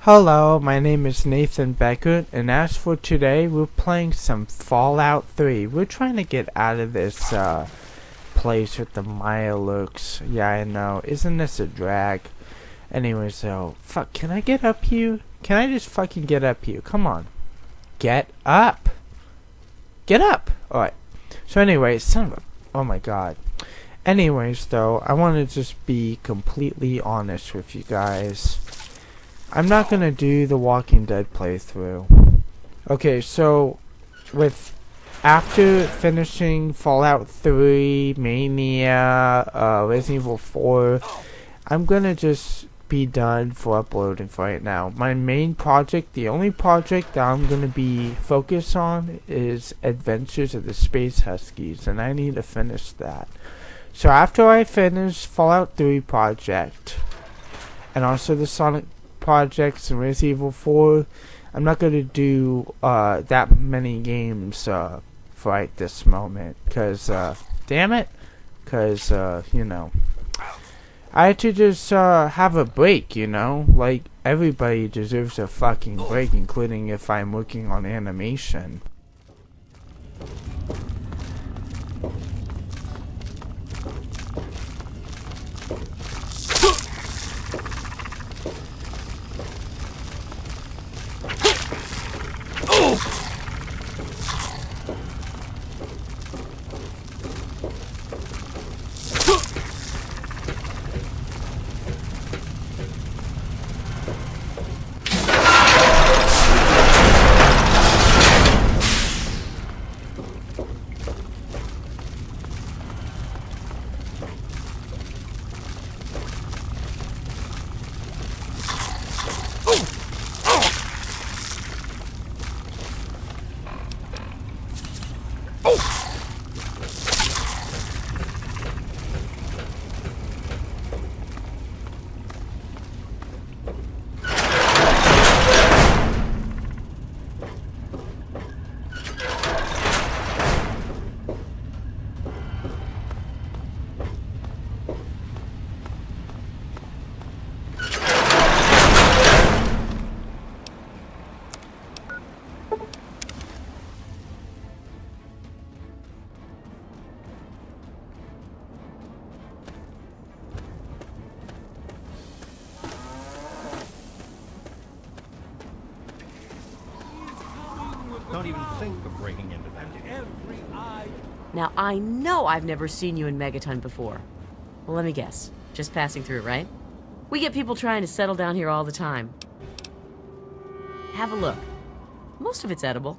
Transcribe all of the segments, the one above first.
Hello, my name is Nathan Beckert, and as for today, we're playing some Fallout 3. We're trying to get out of this place with the Maya looks. Yeah, I know. Isn't this a drag? Anyway, so, fuck, can I get up here? Can I just fucking get up here? Come on. Get up! Get up! Alright. So anyway, son of a... Oh my god. Anyways, though, I want to just be completely honest with you guys. I'm not gonna do the Walking Dead playthrough. Okay, so after finishing Fallout 3, Mania, Resident Evil 4, I'm gonna just be done for uploading for right now. My main project, the only project that I'm gonna be focused on is Adventures of the Space Huskies, and I need to finish that. So after I finish Fallout 3 project, and also the Sonic projects and Resident Evil 4, I'm not going to do that many games for right this moment, because damn it, because you know, I had to just have a break, you know, like everybody deserves a fucking break, including if I'm working on animation. Don't even think of breaking into that. Now, I know I've never seen you in Megaton before. Well, let me guess. Just passing through, right? We get people trying to settle down here all the time. Have a look. Most of it's edible.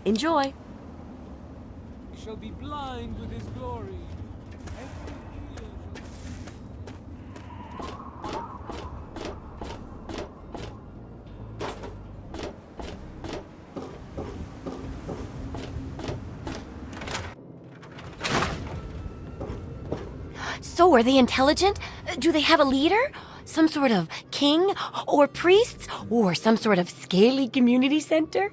Enjoy! Shall be blind with his glory. So, are they intelligent? Do they have a leader? Some sort of king? Or priests? Or some sort of scaly community center?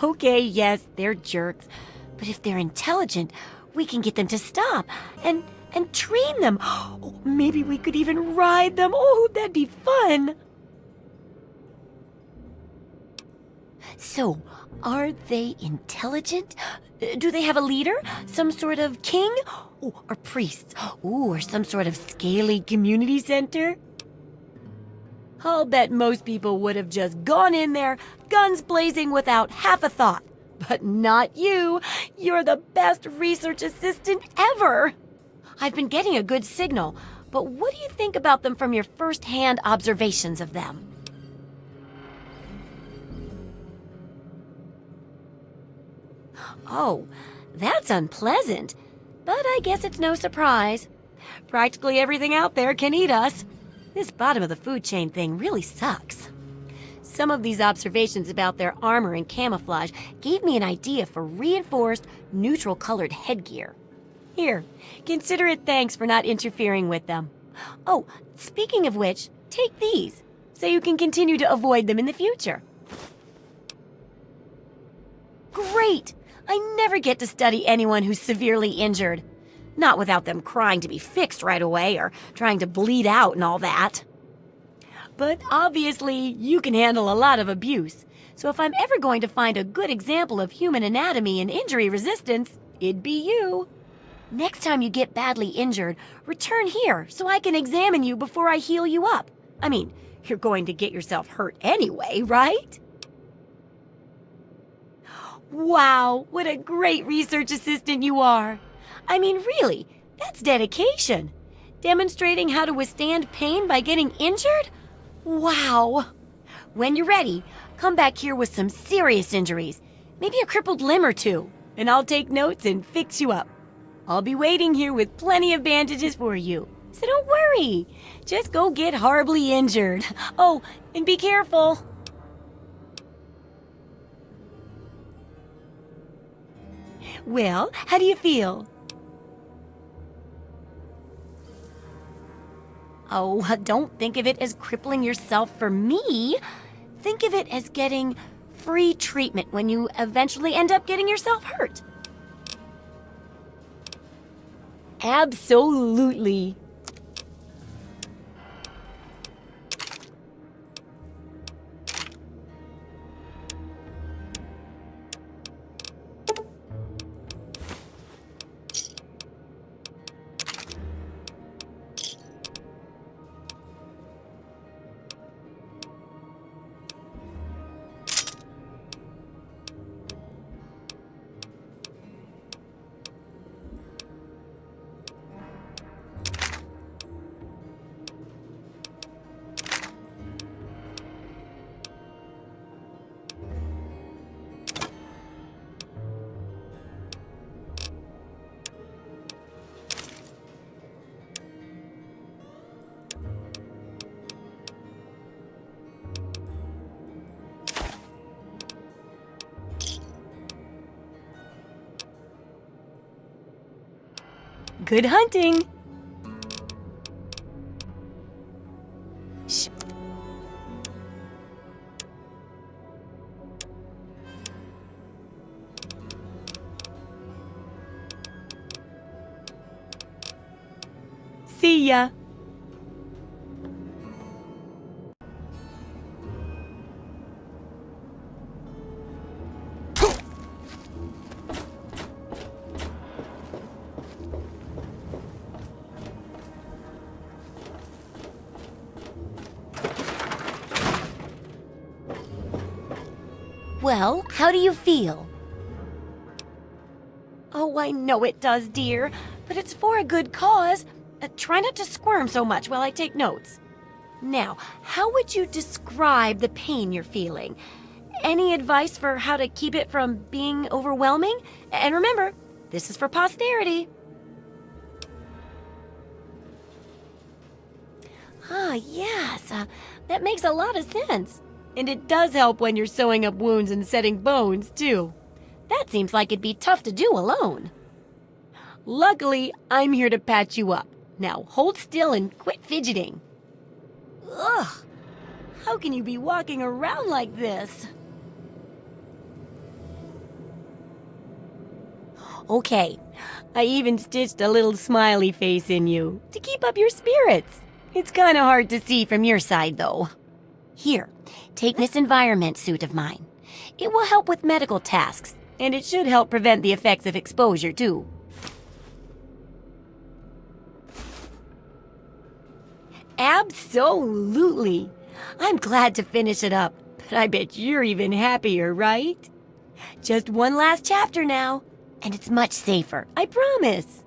Okay, yes, they're jerks. But if they're intelligent, we can get them to stop and train them. Oh, maybe we could even ride them. Oh, that'd be fun. So, are they intelligent? Do they have a leader? Some sort of king? Ooh, or priests? Ooh, or some sort of scaly community center? I'll bet most people would have just gone in there, guns blazing without half a thought. But not you. You're the best research assistant ever. I've been getting a good signal, but what do you think about them from your first-hand observations of them? Oh, that's unpleasant. But I guess it's no surprise. Practically everything out there can eat us. This bottom of the food chain thing really sucks. Some of these observations about their armor and camouflage gave me an idea for reinforced, neutral-colored headgear. Here, consider it thanks for not interfering with them. Oh, speaking of which, take these, so you can continue to avoid them in the future. Great! I never get to study anyone who's severely injured. Not without them crying to be fixed right away or trying to bleed out and all that. But obviously, you can handle a lot of abuse. So if I'm ever going to find a good example of human anatomy and injury resistance, it'd be you. Next time you get badly injured, return here so I can examine you before I heal you up. I mean, you're going to get yourself hurt anyway, right? Wow, what a great research assistant you are. I mean, really, that's dedication. Demonstrating how to withstand pain by getting injured? Wow. When you're ready, come back here with some serious injuries, maybe a crippled limb or two, and I'll take notes and fix you up. I'll be waiting here with plenty of bandages for you, so don't worry. Just go get horribly injured. Oh, and be careful. Well, how do you feel? Oh, don't think of it as crippling yourself for me. Think of it as getting free treatment when you eventually end up getting yourself hurt. Absolutely. Good hunting! Shh. See ya! Well, how do you feel? Oh, I know it does, dear, but it's for a good cause. Try not to squirm so much while I take notes. Now, how would you describe the pain you're feeling? Any advice for how to keep it from being overwhelming? And remember, this is for posterity. Ah, yes, that makes a lot of sense. And it does help when you're sewing up wounds and setting bones, too. That seems like it'd be tough to do alone. Luckily, I'm here to patch you up. Now, hold still and quit fidgeting. Ugh! How can you be walking around like this? Okay, I even stitched a little smiley face in you to keep up your spirits. It's kind of hard to see from your side, though. Here, take this environment suit of mine. It will help with medical tasks, and it should help prevent the effects of exposure, too. Absolutely. I'm glad to finish it up, but I bet you're even happier, right? Just one last chapter now, and it's much safer, I promise.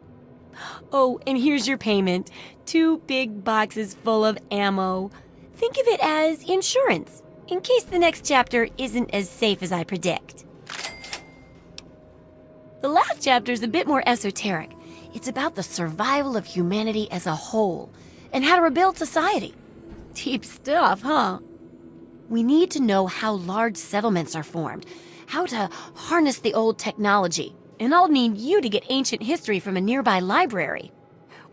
Oh, and here's your payment. 2 big boxes full of ammo. Think of it as insurance, in case the next chapter isn't as safe as I predict. The last chapter is a bit more esoteric. It's about the survival of humanity as a whole, and how to rebuild society. Deep stuff, huh? We need to know how large settlements are formed, how to harness the old technology, and I'll need you to get ancient history from a nearby library.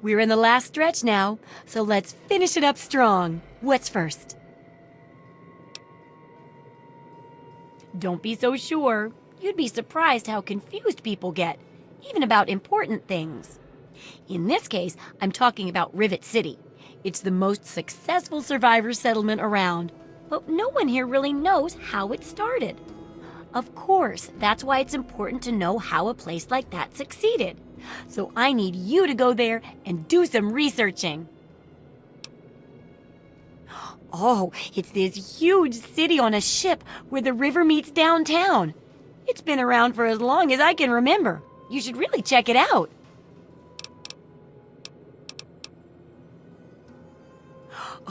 We're in the last stretch now, so let's finish it up strong. What's first? Don't be so sure. You'd be surprised how confused people get, even about important things. In this case, I'm talking about Rivet City. It's the most successful survivor settlement around, but no one here really knows how it started. Of course, that's why it's important to know how a place like that succeeded. So I need you to go there and do some researching. Oh, it's this huge city on a ship where the river meets downtown. It's been around for as long as I can remember. You should really check it out.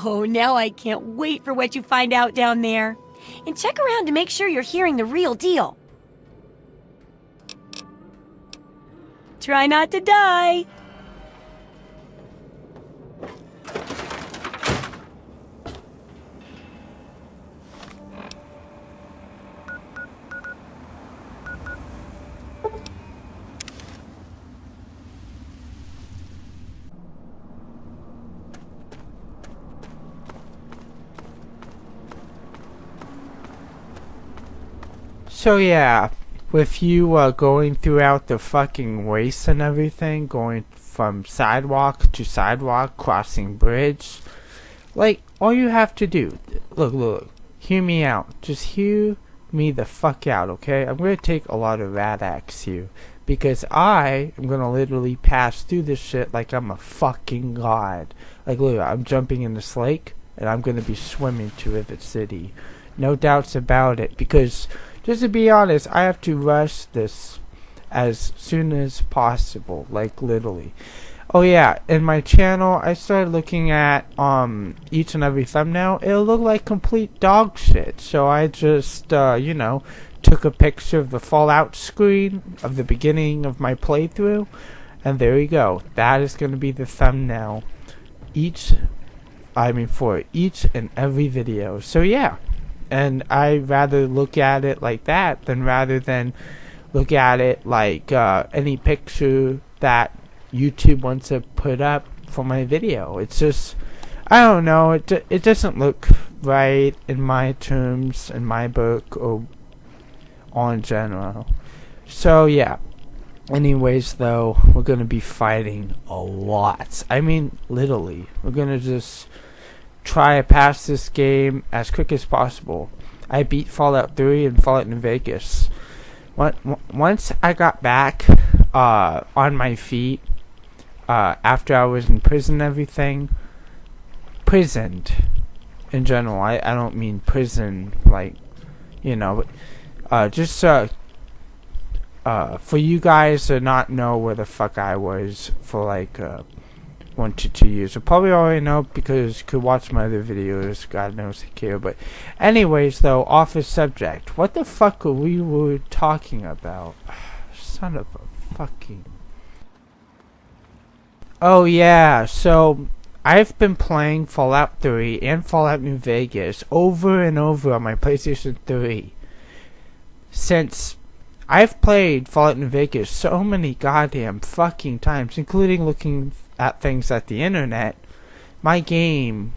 Oh, now I can't wait for what you find out down there. And check around to make sure you're hearing the real deal. Try not to die. So yeah, with you going throughout the fucking waste and everything, going from sidewalk to sidewalk, crossing bridge, like, all you have to do, look, hear me out, just hear me the fuck out, okay? I'm gonna take a lot of Radax here, because I am gonna literally pass through this shit like I'm a fucking god. Like, look, I'm jumping in this lake, and I'm gonna be swimming to Rivet City. No doubts about it, because just to be honest, I have to rush this as soon as possible, like literally. Oh yeah, in my channel, I started looking at each and every thumbnail. It'll look like complete dog shit. So I just, took a picture of the Fallout screen of the beginning of my playthrough, and there you go. That is going to be the thumbnail for each and every video. So yeah. And I'd rather look at it like that rather than look at it like any picture that YouTube wants to put up for my video. It's just, I don't know, it doesn't look right in my terms, in my book, or on general. So yeah. Anyways, though, we're gonna be fighting a lot. I mean, literally. We're gonna just try to pass this game as quick as possible. I beat Fallout 3 and Fallout New Vegas. Once I got back on my feet, after I was in prison and everything, prisoned in general, I don't mean prison like, just for you guys to not know where the fuck I was for like 1 to 2 years. You probably already know because you could watch my other videos. God knows I care. But anyways, though, off the subject. What the fuck were we talking about? Son of a fucking... Oh yeah, so I've been playing Fallout 3 and Fallout New Vegas over and over on my PlayStation 3 since I've played Fallout New Vegas so many goddamn fucking times, including looking at things at the internet. My game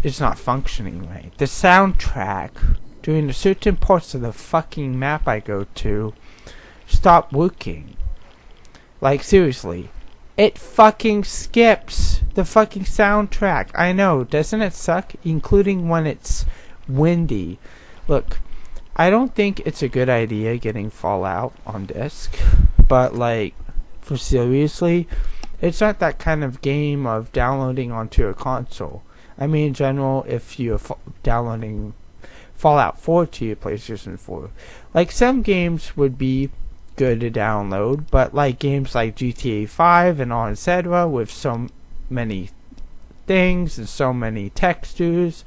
is not functioning right. The soundtrack during the certain parts of the fucking map I go to stop working. Like, seriously. It fucking skips the fucking soundtrack. I know, doesn't it suck? Including when it's windy. Look, I don't think it's a good idea getting Fallout on disc, but like, for seriously, it's not that kind of game of downloading onto a console. I mean, in general, if you're downloading Fallout 4 to your PlayStation 4, like some games would be good to download, but like games like GTA 5 and all etc. with so many things and so many textures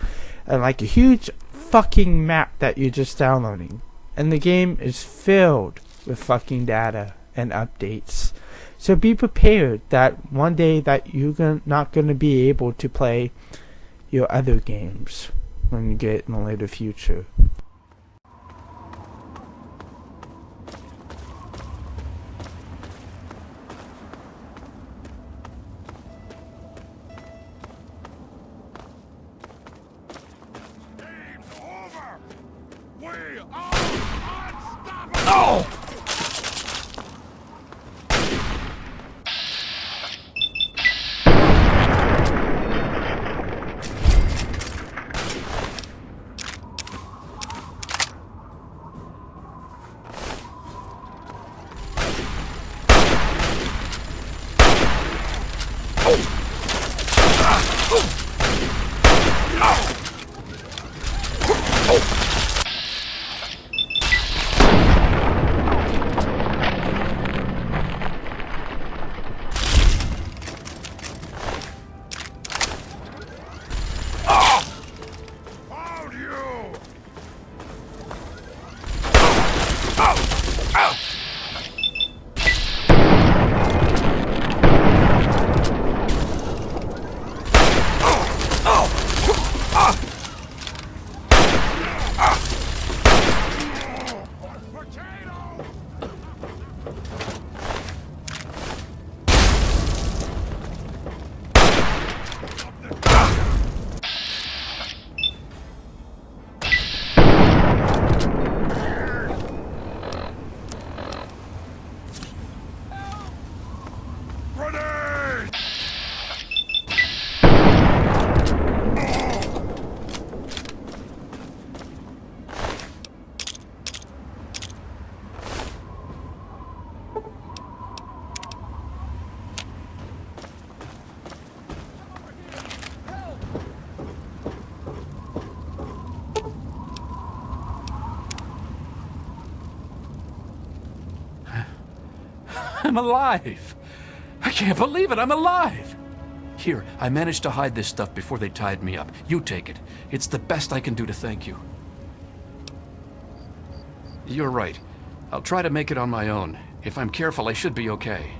and like a huge fucking map that you're just downloading, and the game is filled with fucking data and updates. So be prepared that one day that you're not going to be able to play your other games when you get in the later future. I'm alive! I can't believe it, I'm alive! Here, I managed to hide this stuff before they tied me up. You take it. It's the best I can do to thank you. You're right. I'll try to make it on my own. If I'm careful, I should be okay.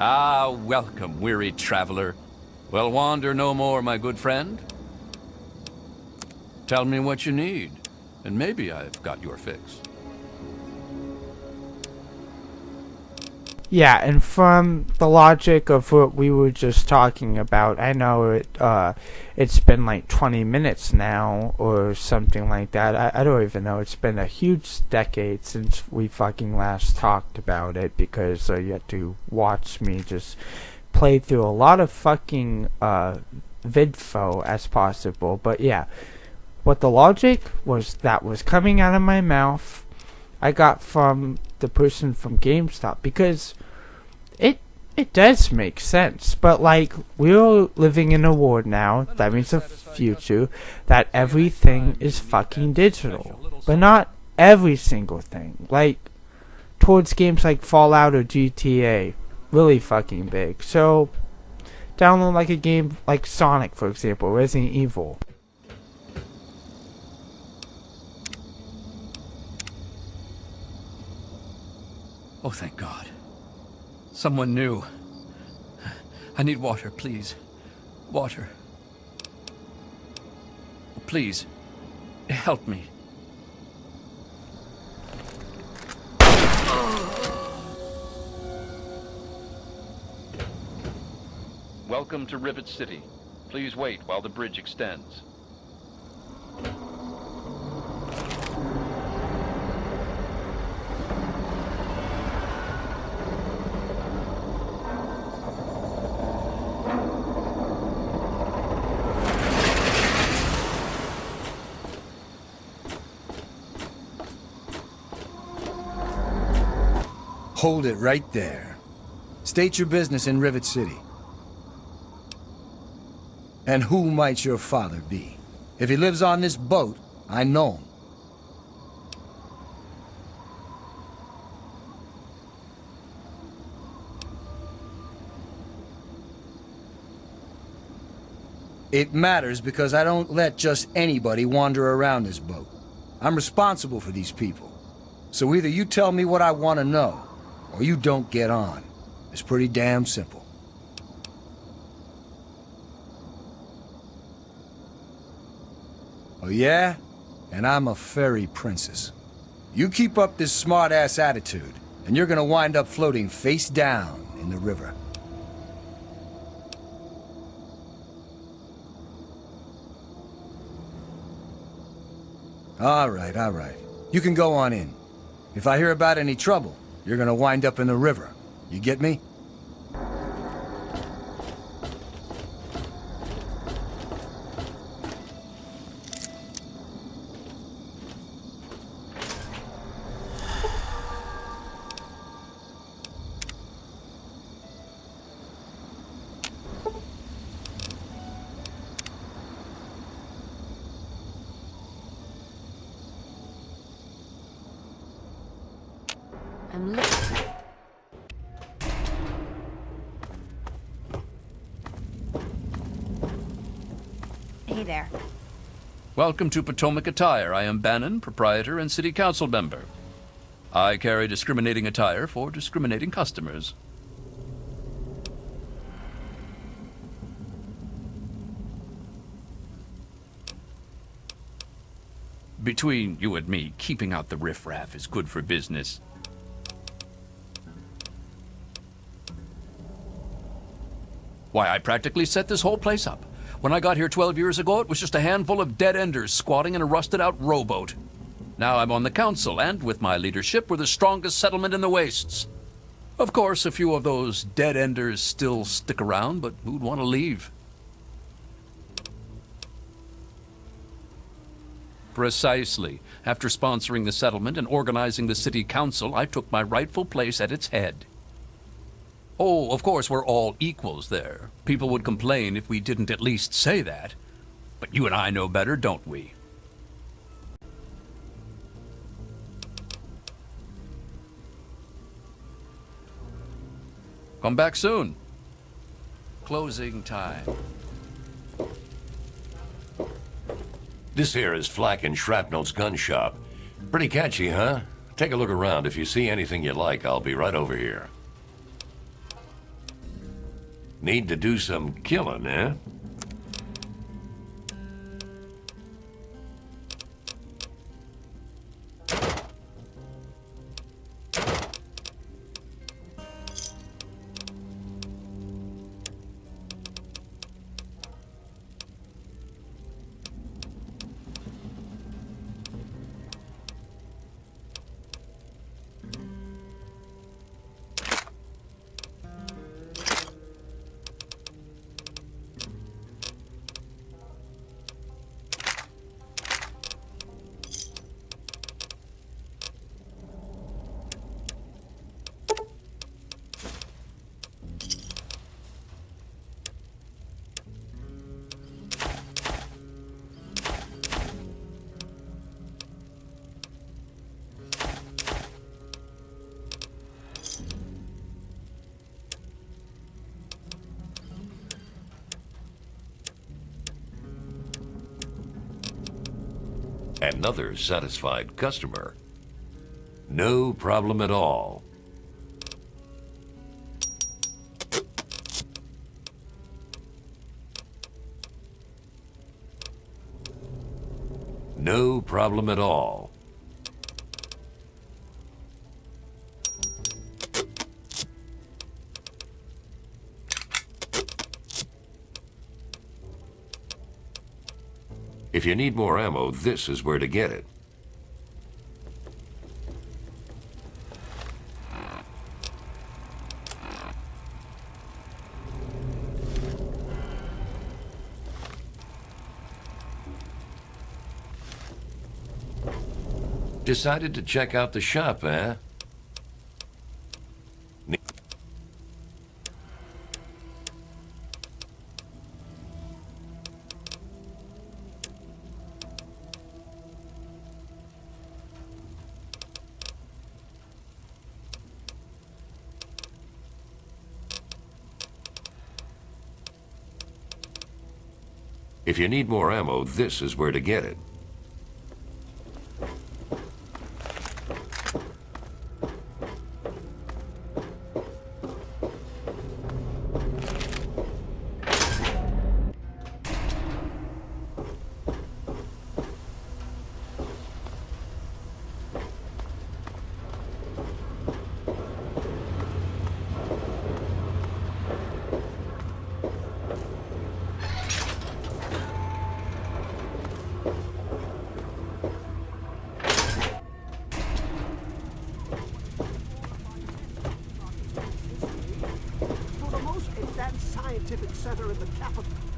Ah, welcome, weary traveler. Well, wander no more, my good friend. Tell me what you need, and maybe I've got your fix. Yeah, and from the logic of what we were just talking about, I know it's been like 20 minutes now, or something like that. I don't even know. It's been a huge decade since we fucking last talked about it, because you had to watch me just play through a lot of fucking vidfo as possible. But yeah, what the logic was that was coming out of my mouth, I got from the person from GameStop, because It does make sense, but like, we're living in a world now, that means a future, that everything is fucking digital. But not every single thing. Like, towards games like Fallout or GTA. Really fucking big. So, download like a game like Sonic, for example, Resident Evil. Oh, thank God. Someone new. I need water, please. Water. Please, help me. Welcome to Rivet City. Please wait while the bridge extends. Hold it right there. State your business in Rivet City. And who might your father be? If he lives on this boat, I know him. It matters because I don't let just anybody wander around this boat. I'm responsible for these people. So either you tell me what I want to know, or you don't get on. It's pretty damn simple. Oh yeah? And I'm a fairy princess. You keep up this smart-ass attitude, and you're gonna wind up floating face down in the river. All right. You can go on in. If I hear about any trouble, you're gonna wind up in the river. You get me? I'm looking. Hey there. Welcome to Potomac Attire. I am Bannon, proprietor and city council member. I carry discriminating attire for discriminating customers. Between you and me, keeping out the riffraff is good for business. Why, I practically set this whole place up. When I got here 12 years ago, it was just a handful of dead-enders squatting in a rusted-out rowboat. Now I'm on the council, and with my leadership, we're the strongest settlement in the wastes. Of course, a few of those dead-enders still stick around, but who'd want to leave? Precisely. After sponsoring the settlement and organizing the city council, I took my rightful place at its head. Oh, of course, we're all equals there. People would complain if we didn't at least say that. But you and I know better, don't we? Come back soon. Closing time. This here is Flack and Shrapnel's gun shop. Pretty catchy, huh? Take a look around. If you see anything you like, I'll be right over here. Need to do some killing, eh? Another satisfied customer. No problem at all. No problem at all. If you need more ammo, this is where to get it. Decided to check out the shop, eh? If you need more ammo, this is where to get it.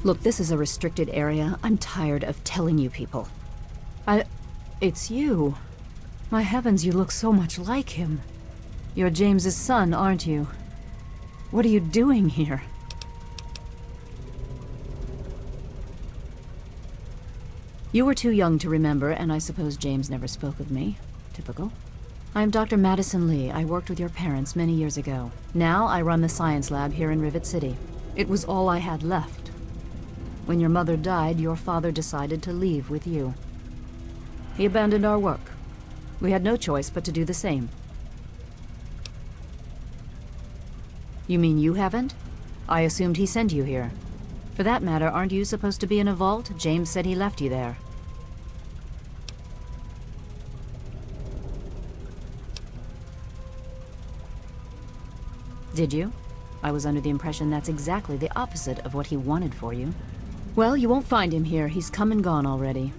Look, this is a restricted area. I'm tired of telling you people. It's you. My heavens, you look so much like him. You're James's son, aren't you? What are you doing here? You were too young to remember, and I suppose James never spoke of me. Typical. I'm Dr. Madison Lee. I worked with your parents many years ago. Now I run the science lab here in Rivet City. It was all I had left. When your mother died, your father decided to leave with you. He abandoned our work. We had no choice but to do the same. You mean you haven't? I assumed he sent you here. For that matter, aren't you supposed to be in a vault? James said he left you there. Did you? I was under the impression that's exactly the opposite of what he wanted for you. Well, you won't find him here. He's come and gone already.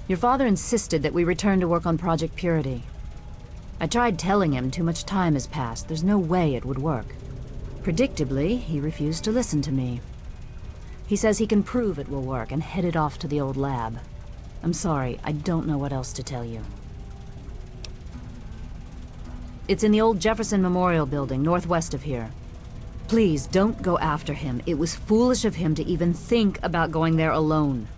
Your father insisted that we return to work on Project Purity. I tried telling him too much time has passed. There's no way it would work. Predictably, he refused to listen to me. He says he can prove it will work and headed off to the old lab. I'm sorry, I don't know what else to tell you. It's in the old Jefferson Memorial Building, northwest of here. Please, don't go after him. It was foolish of him to even think about going there alone.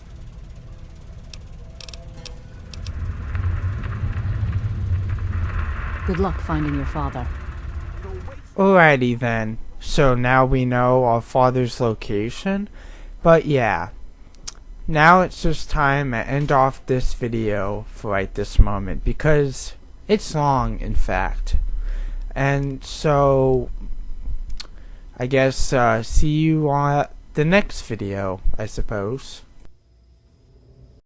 Good luck finding your father. Alrighty then. So now we know our father's location. But yeah. Now it's just time to end off this video for right this moment. Because it's long, in fact. And so I guess see you on the next video, I suppose.